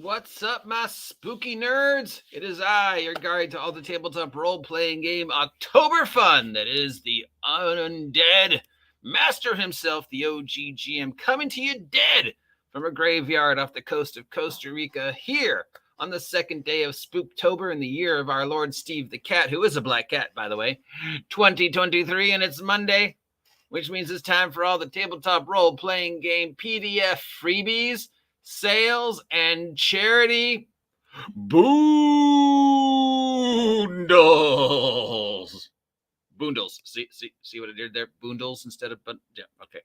What's up, my spooky nerds? It is I, your guide to all the tabletop role-playing game October fun. That is the undead master himself, the OGGM, coming to you dead from a graveyard off the coast of Costa Rica here on the second day of Spooktober in the year of our Lord Steve the Cat, who is a black cat, by the way, 2023, and it's Monday, which means it's time for all the tabletop role-playing game PDF freebies, sales, and charity boondals. Boondals. See what I did there? Boondals instead of yeah, okay.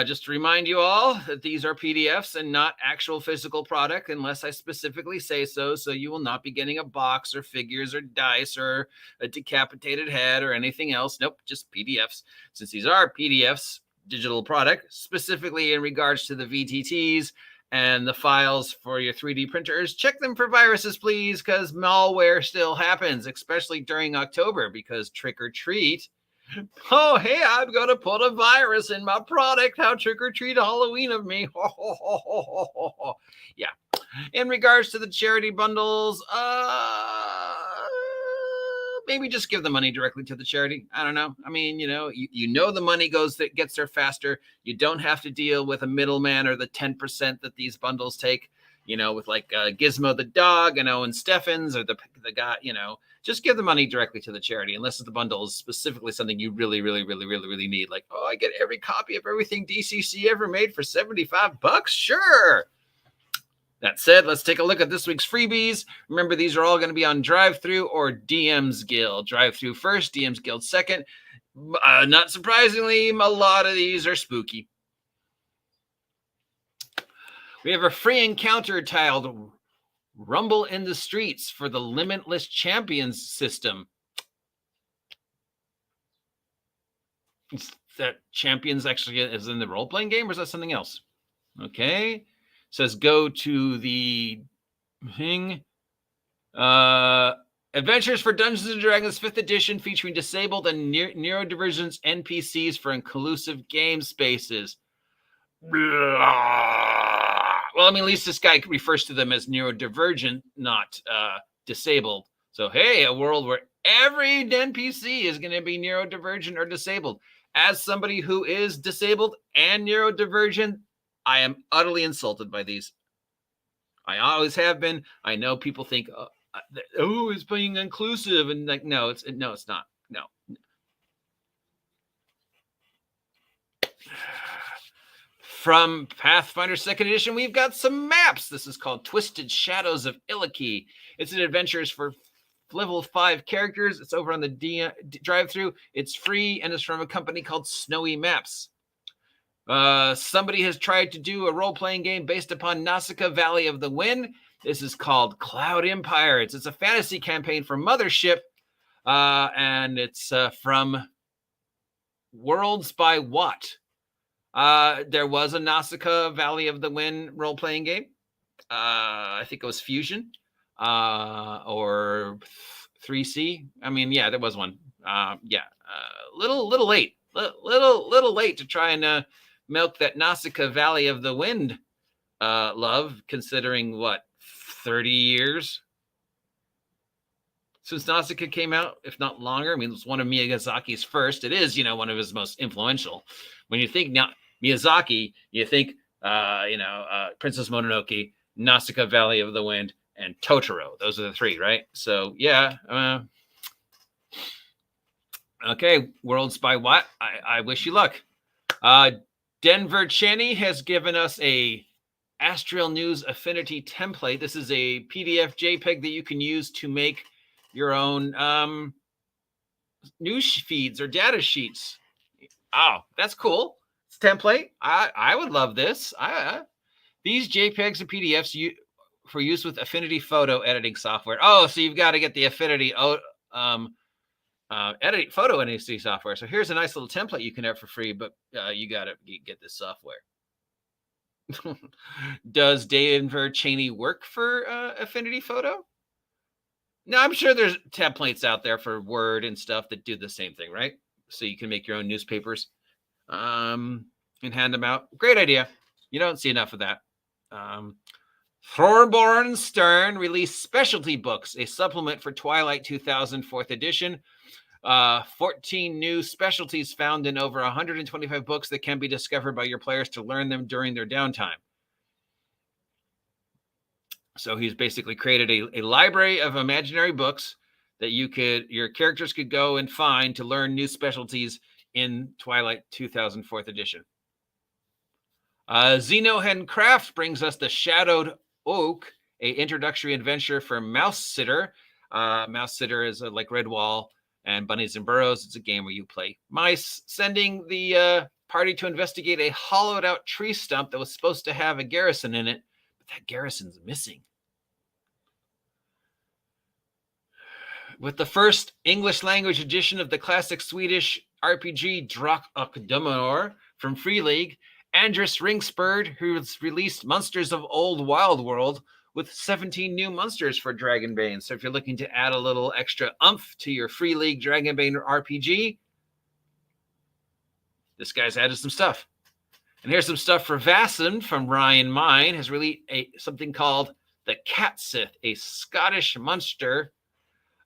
Just to remind you all that these are PDFs and not actual physical product unless I specifically say so. So you will not be getting a box or figures or dice or a decapitated head or anything else. Nope, just PDFs. Since these are PDFs, digital product, specifically in regards to the VTTs and the files for your 3D printers, check them for viruses, please, because malware still happens, especially during October, because trick or treat. Oh, hey, I'm going to put a virus in my product. How trick or treat Halloween of me. Yeah. In regards to the charity bundles, maybe just give the money directly to the charity. I don't know. I mean, you know the money gets there faster. You don't have to deal with a middleman or the 10% that these bundles take, with like Gizmo the dog and Owen Steffens or the guy, just give the money directly to the charity, unless the bundle is specifically something you really, really, really, really, really need. Like, I get every copy of everything DCC ever made for $75. Sure. That said, let's take a look at this week's freebies. Remember, these are all going to be on Drive-Thru or DM's Guild. Drive-Thru first, DM's Guild second. Not surprisingly, a lot of these are spooky. We have a free encounter tiled Rumble in the Streets for the Limitless Champions system. Is that Champions actually is in the role-playing game, or is that something else? Okay. Says go to the thing. Adventures for Dungeons & Dragons 5th edition featuring disabled and neurodivergent NPCs for inclusive game spaces. Well, I mean, at least this guy refers to them as neurodivergent, not disabled. So, hey, a world where every NPC is going to be neurodivergent or disabled. As somebody who is disabled and neurodivergent, I am utterly insulted by these. I always have been. I know people think, it's being inclusive, and like, no, it's not. No. From Pathfinder 2nd Edition, we've got some maps. This is called Twisted Shadows of Illiki. It's an adventures for level 5 characters. It's over on the Drive-Thru. It's free, and it's from a company called Snowy Maps. Somebody has tried to do a role-playing game based upon Nausicaa Valley of the Wind. This is called Cloud Empires. It's a fantasy campaign for Mothership, and it's from Worlds by Watt. There was a Nausicaa Valley of the Wind role-playing game. I think it was Fusion or 3C. I mean, yeah, there was one. Little late. Little late to try and milk that Nausicaa Valley of the Wind love, considering what, 30 years since Nausicaa came out, if not longer. I mean, it's one of Miyazaki's first. It is, one of his most influential. When you think Miyazaki, you think, Princess Mononoke, Nausicaa Valley of the Wind, and Totoro. Those are the three, right? So, yeah. Okay, Worlds by Watt. I wish you luck. Denver Cheney has given us a Astral News Affinity template. This is a PDF JPEG that you can use to make your own news feeds or data sheets. Oh, that's cool. It's a template. I would love this. These JPEGs and PDFs for use with Affinity photo editing software. Oh, so you've got to get the Affinity edit photo editing software. So here's a nice little template you can have for free, but you got to get this software. Does Denver Cheney work for Affinity photo? No, I'm sure there's templates out there for Word and stuff that do the same thing, right? So you can make your own newspapers and hand them out. Great idea. You don't see enough of that. Thorborn Stern released Specialty Books, a supplement for Twilight 2000 4th edition. 14 new specialties found in over 125 books that can be discovered by your players to learn them during their downtime. So he's basically created a library of imaginary books that your characters could go and find to learn new specialties in Twilight 2000 4th edition. Zeno Handcraft brings us the Shadowed Oak, a introductory adventure for Mouse Sitter. Mouse Sitter is like Redwall and Bunnies and Burrows. It's a game where you play mice, sending the party to investigate a hollowed out tree stump that was supposed to have a garrison in it, but that garrison's missing. With the first English language edition of the classic Swedish RPG Drak och Demoner from Free League, Andrus Ringspurd, who's released Monsters of Old Wild World with 17 new monsters for Dragonbane. So if you're looking to add a little extra oomph to your Free League Dragonbane RPG, this guy's added some stuff. And here's some stuff for Vaesen from Ryan Mine, has released something called the Cat Sith, a Scottish monster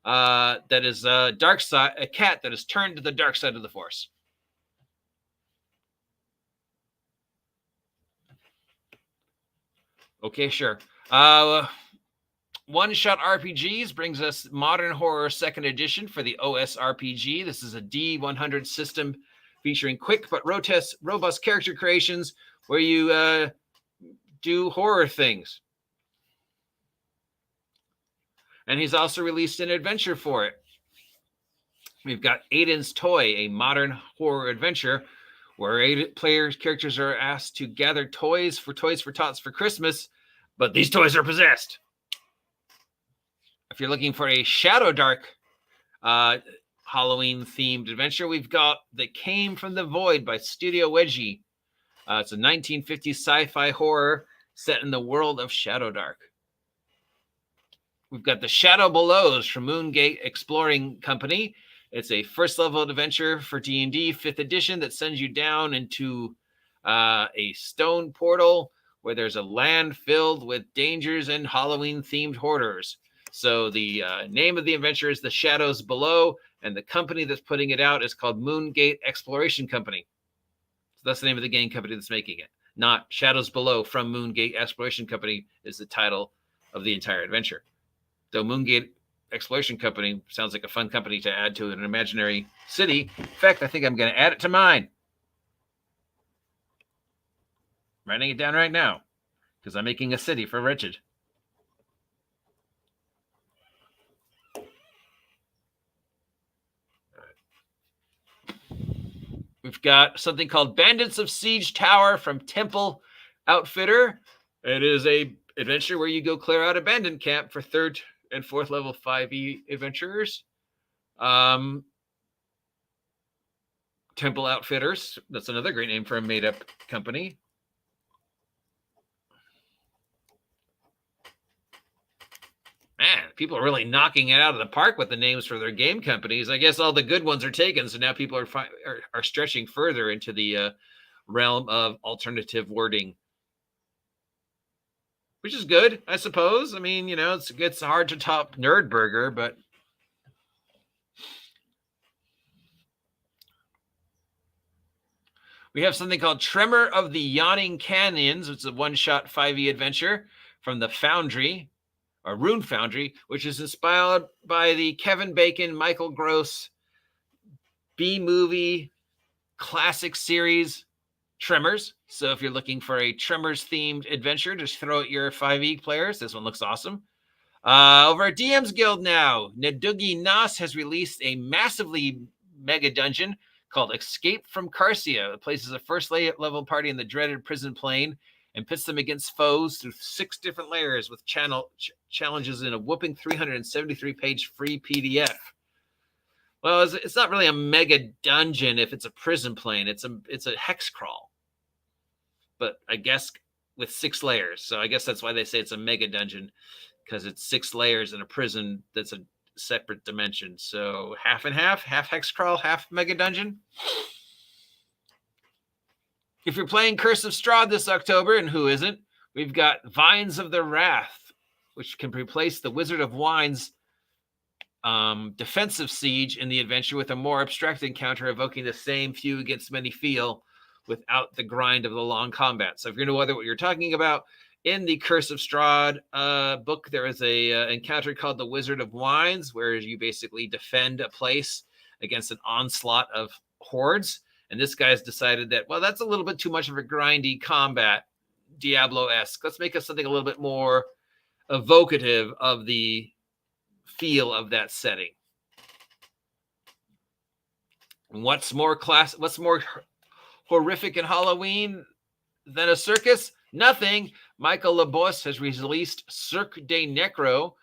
that is a cat that is turned to the dark side of the Force. Okay, sure. One Shot RPGs brings us Modern Horror 2nd Edition for the OS RPG. This is a D100 system featuring quick but robust character creations where you do horror things. And he's also released an adventure for it. We've got Aiden's Toy, a modern horror adventure where characters are asked to gather Toys for Tots for Christmas, but these toys are possessed. If you're looking for a Shadowdark Halloween-themed adventure, we've got That Came from the Void by Studio Wedgie. It's a 1950s sci-fi horror set in the world of Shadowdark. We've got The Shadow Belows from Moongate Exploring Company. It's a first-level adventure for D&D 5th edition that sends you down into a stone portal where there's a land filled with dangers and Halloween-themed hoarders. So the name of the adventure is The Shadows Below, and the company that's putting it out is called Moongate Exploration Company. So that's the name of the game company that's making it. Not Shadows Below from Moongate Exploration Company is the title of the entire adventure. Though Moongate Exploration Company sounds like a fun company to add to an imaginary city. In fact, I think I'm going to add it to mine. I'm writing it down right now because I'm making a city for Wretched. We've got something called Bandits of Siege Tower from Temple Outfitter. It is a adventure where you go clear out abandoned camp for 3rd and 4th level 5e adventurers. Temple Outfitters. That's another great name for a made-up company. Man, people are really knocking it out of the park with the names for their game companies. I guess all the good ones are taken, so now people are stretching further into the realm of alternative wording, which is good, I suppose. I mean, you know, it's hard to top Nerdburger, but we have something called Tremor of the Yawning Canyons. It's a one-shot 5e adventure from the Foundry, or Rune Foundry, which is inspired by the Kevin Bacon, Michael Gross B-movie classic series Tremors. So if you're looking for a Tremors-themed adventure, just throw at your 5e players. This one looks awesome. Over at DM's Guild now, Nedugi Nas has released a massively mega dungeon called Escape from Carcia. It places a first level party in the dreaded prison plane and pits them against foes through 6 different layers with challenges in a whooping 373-page free PDF. Well, it's not really a mega dungeon if it's a prison plane. It's a hex crawl, but I guess with 6 layers. So I guess that's why they say it's a mega dungeon, because it's 6 layers in a prison that's a separate dimension. So half and half hex crawl, half mega dungeon. If you're playing Curse of Strahd this October, and who isn't, We've got Vines of the Wrath, which can replace the Wizard of Wine's defensive siege in the adventure with a more abstract encounter evoking the same few against many feel without the grind of the long combat. So if you're going to wonder what you're talking about, in the Curse of Strahd book, there is a encounter called the Wizard of Wines, where you basically defend a place against an onslaught of hordes. And this guy's decided that, well, that's a little bit too much of a grindy combat, Diablo-esque. Let's make us something a little bit more evocative of the feel of that setting. What's more horrific in Halloween than a circus? Nothing. Michael Labos has released Cirque de Necro,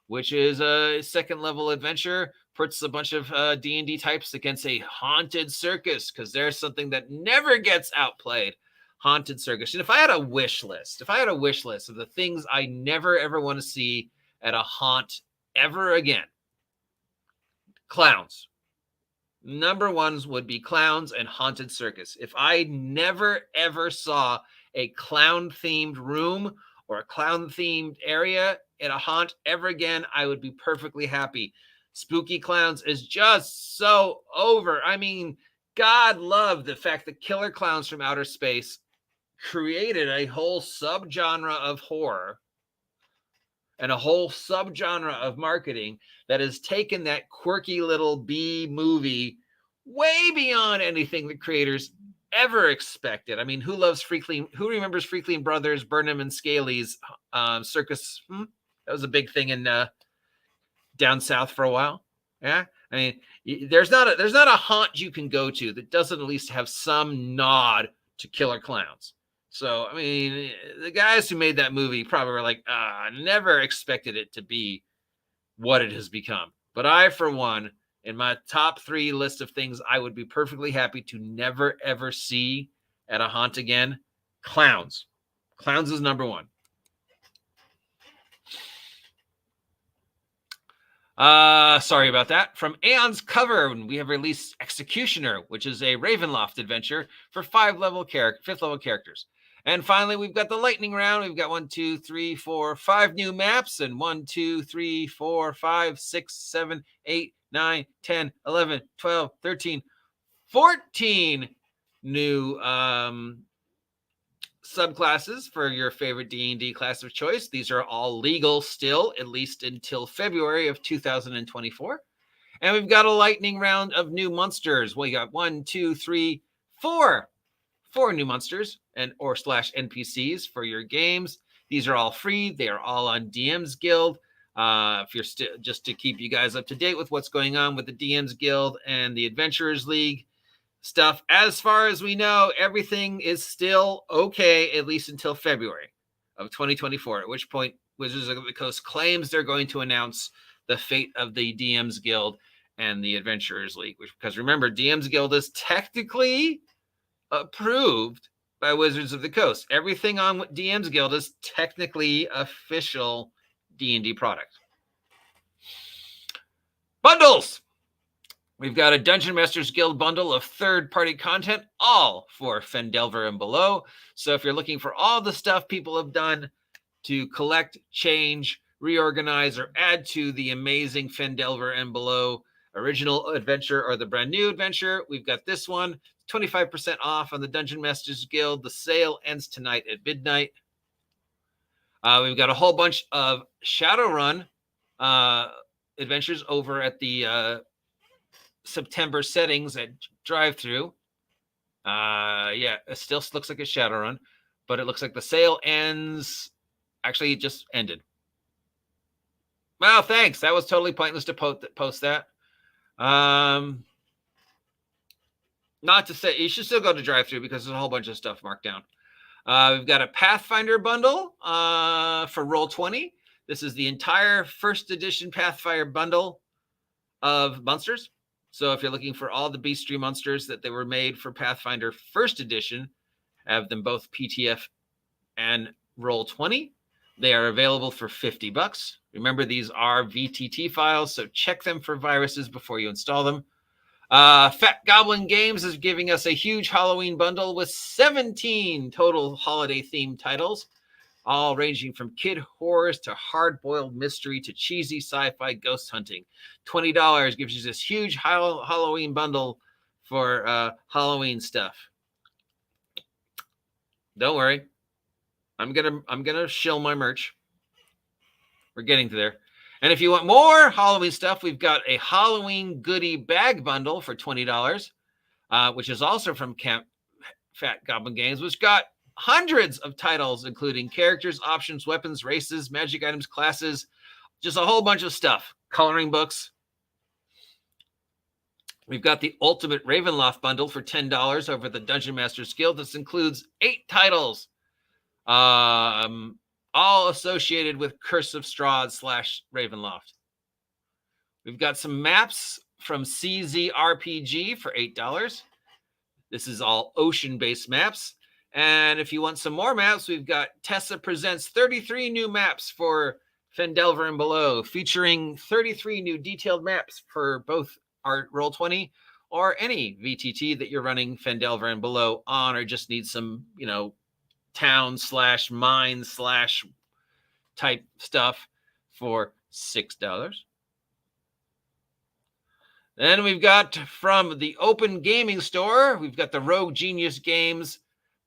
which is a second level adventure. Puts a bunch of D&D types against a haunted circus, because there's something that never gets outplayed. Haunted circus. And if I had a wish list of the things I never ever want to see at a haunt ever again, clowns. Number ones would be clowns and haunted circus. If I never ever saw a clown-themed room or a clown-themed area at a haunt ever again, I would be perfectly happy. Spooky Clowns is just so over. I mean, God love the fact that Killer Clowns from Outer Space created a whole subgenre of horror and a whole subgenre of marketing that has taken that quirky little B movie way beyond anything the creators ever expected. I mean, who remembers Freakling Brothers, Burnham and Scaly's circus? That was a big thing in down south for a while. Yeah, I mean, there's not a haunt you can go to that doesn't at least have some nod to Killer Clowns. So, I mean, the guys who made that movie probably were like, never expected it to be what it has become. But I, for one, in my top 3 list of things I would be perfectly happy to never, ever see at a haunt again, clowns. Clowns is number 1. Sorry about that. From Aeon's Cover, we have released Executioner, which is a Ravenloft adventure for 5th level characters. And finally, we've got the lightning round. We've got 1, 2, 3, 4, 5 new maps, and 1, 2, 3, 4, 5, 6, 7, 8, 9, 10, 11, 12, 13, 14 new subclasses for your favorite D&D class of choice. These are all legal still, at least until February of 2024. And we've got a lightning round of new monsters. We got 1, 2, 3, 4 new monsters or / NPCs for your games. These are all free. They are all on DM's Guild. If you're just to keep you guys up to date with what's going on with the DM's Guild and the Adventurers League stuff. As far as we know, everything is still okay, at least until February of 2024, at which point Wizards of the Coast claims they're going to announce the fate of the DM's Guild and the Adventurers League, because remember, DM's Guild is technically approved by Wizards of the Coast. Everything on DM's Guild is technically official D&D product. Bundles! We've got a Dungeon Masters Guild bundle of third-party content, all for Fendelver and below. So if you're looking for all the stuff people have done to collect, change, reorganize, or add to the amazing Fendelver and below original adventure or the brand new adventure, we've got this one, 25% off on the Dungeon Masters Guild. The sale ends tonight at midnight. We've got a whole bunch of Shadowrun adventures over at the September settings at drive-thru. Yeah, it still looks like a Shadowrun, but it looks like the sale ends. Actually, it just ended. Well, thanks. That was totally pointless to post that. Not to say you should still go to drive-thru because there's a whole bunch of stuff marked down. We've got a Pathfinder bundle for Roll20. This is the entire first edition Pathfinder bundle of monsters. So if you're looking for all the Beastry monsters that they were made for Pathfinder first edition, have them both PTF and Roll20. They are available for $50. Remember, these are VTT files, so check them for viruses before you install them. Fat Goblin Games is giving us a huge Halloween bundle with 17 total holiday-themed titles. all ranging from kid horrors to hard-boiled mystery to cheesy sci-fi ghost hunting. $20 gives you this huge Halloween bundle for Halloween stuff. Don't worry, I'm gonna shill my merch. We're getting to there. And if you want more Halloween stuff, we've got a Halloween goodie bag bundle for $20, which is also from Fat Goblin Games, which got hundreds of titles, including characters, options, weapons, races, magic items, classes, just a whole bunch of stuff. Coloring books. We've got the Ultimate Ravenloft bundle for $10 over the Dungeon Masters Guild. This includes 8 titles, all associated with Curse of Strahd / Ravenloft. We've got some maps from CZRPG for $8. This is all ocean-based maps. And if you want some more maps, we've got Tessa Presents 33 new maps for Phandelver and Below, featuring 33 new detailed maps for both our Roll20 or any VTT that you're running Phandelver and Below on, or just need some, town / mine / type stuff for $6. Then we've got from the Open Gaming Store, we've got the Rogue Genius Games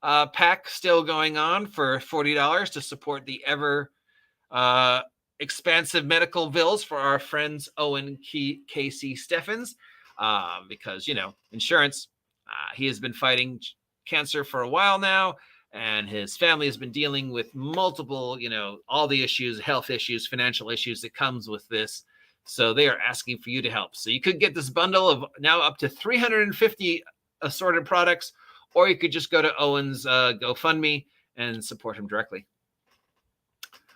pack still going on for $40 to support the ever expansive medical bills for our friends Owen Casey Steffens, because, insurance. He has been fighting cancer for a while now, and his family has been dealing with multiple, all the issues, health issues, financial issues that comes with this. So they are asking for you to help. So you could get this bundle of now up to 350 assorted products, or you could just go to Owen's GoFundMe and support him directly.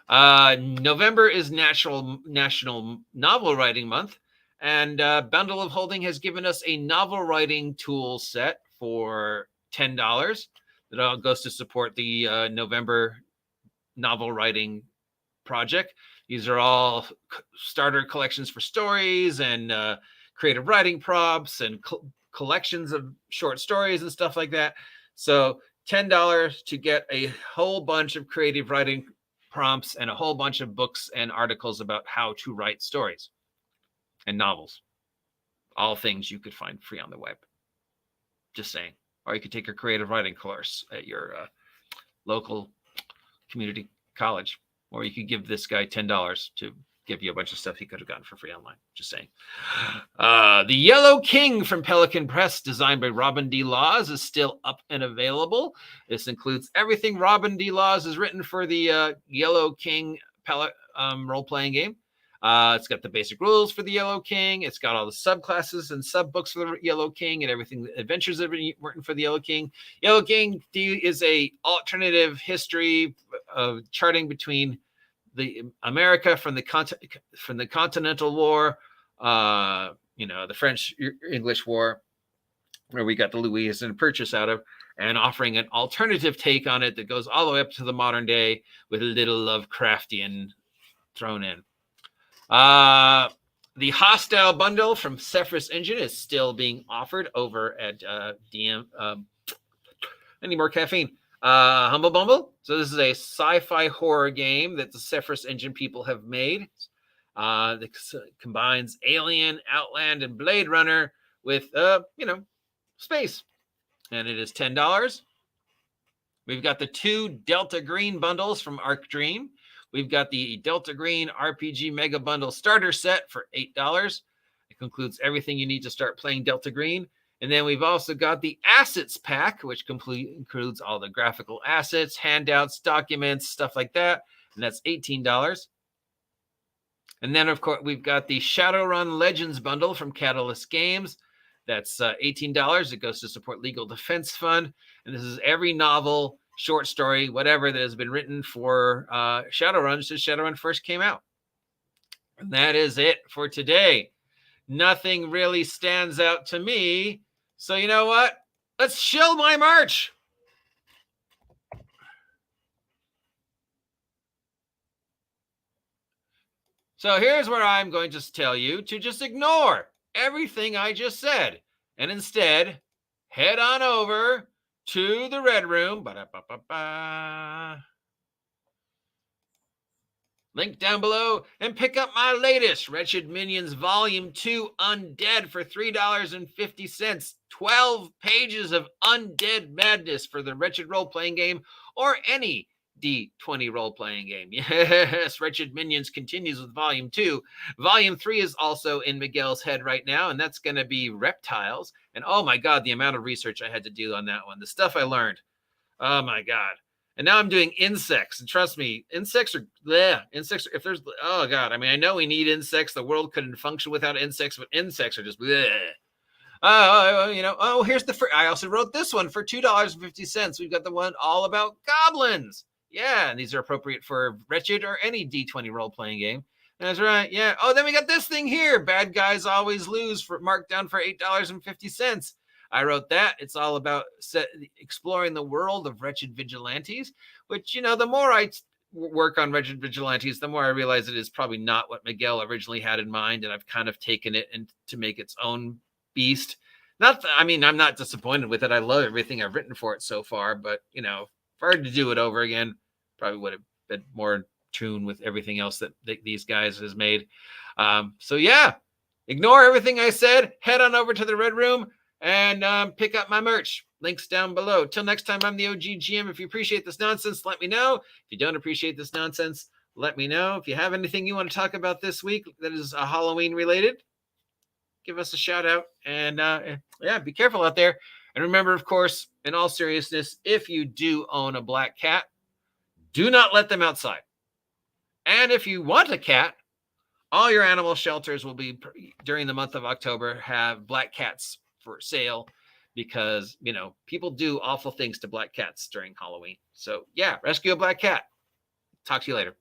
November is National Novel Writing Month, and Bundle of Holding has given us a novel writing tool set for $10 that all goes to support the November novel writing project. These are all starter collections for stories and creative writing prompts and collections of short stories and stuff like that. So $10 to get a whole bunch of creative writing prompts and a whole bunch of books and articles about how to write stories and novels. All things you could find free on the web. Just saying. Or you could take a creative writing course at your local community college. Or you could give this guy $10 to give you a bunch of stuff he could have gotten for free online. Just saying. The Yellow King from Pelican Press, designed by Robin D. Laws, is still up and available. This includes everything Robin D. Laws has written for the Yellow King role-playing game. It's got the basic rules for the Yellow King. It's got all the subclasses and subbooks for the Yellow King and everything, adventures that have been written for the Yellow King. Yellow King is a alternative history of charting between the America from the Continental War, the French-English War, where we got the Louisiana Purchase out of, and offering an alternative take on it that goes all the way up to the modern day with a little Lovecraftian thrown in. The Hostile bundle from Cephras Engine is still being offered over at DM. I need more caffeine. Humble Bumble. So this is a sci-fi horror game that the Cephras Engine people have made. That combines Alien, Outland, and Blade Runner with, space. And it is $10. We've got the 2 Delta Green bundles from Arc Dream. We've got the Delta Green RPG Mega Bundle Starter Set for $8. It includes everything you need to start playing Delta Green. And then we've also got the Assets Pack, which includes all the graphical assets, handouts, documents, stuff like that. And that's $18. And then, of course, we've got the Shadowrun Legends Bundle from Catalyst Games. That's $18. It goes to support Legal Defense Fund. And this is every novel, short story, whatever that has been written for Shadowrun since Shadowrun first came out. And that is it for today. Nothing really stands out to me. So you know what? Let's shill my merch. So here's where I'm going to tell you to just ignore everything I just said and instead head on over to the Red Room. Ba-da-ba-ba-ba. Link down below and pick up my latest Wretched Minions Volume 2 Undead for $3.50. 12 pages of undead madness for the Wretched role-playing game or any D20 role-playing game. Yes, Wretched Minions continues with Volume 2. Volume 3 is also in Miguel's head right now, and that's going to be reptiles. And oh my God, the amount of research I had to do on that one. The stuff I learned. Oh my God. And now I'm doing insects. And trust me, insects are, insects, if there's, oh God. I mean, I know we need insects. The world couldn't function without insects, but insects are just, here's the, I also wrote this one for $2.50. We've got the one all about goblins. Yeah, and these are appropriate for Wretched or any D20 role-playing game. That's right, yeah. Oh, then we got this thing here. Bad guys always lose, for marked down for $8.50. I wrote that. It's all about exploring the world of Wretched Vigilantes, which, the more I work on Wretched Vigilantes, the more I realize it is probably not what Miguel originally had in mind, and I've kind of taken it to make its own beast. I'm not disappointed with it. I love everything I've written for it so far, but, if I were to do it over again, probably would have been more in tune with everything else that these guys has made. So yeah, ignore everything I said. Head on over to the Red Room and pick up my merch. Links down below. Till next time, I'm the OGGM. If you appreciate this nonsense, let me know. If you don't appreciate this nonsense, let me know. If you have anything you want to talk about this week that is Halloween related, give us a shout out. And be careful out there. And remember, of course, in all seriousness, if you do own a black cat, do not let them outside. And if you want a cat, all your animal shelters will be, during the month of October, have black cats for sale because, people do awful things to black cats during Halloween. So yeah, rescue a black cat. Talk to you later.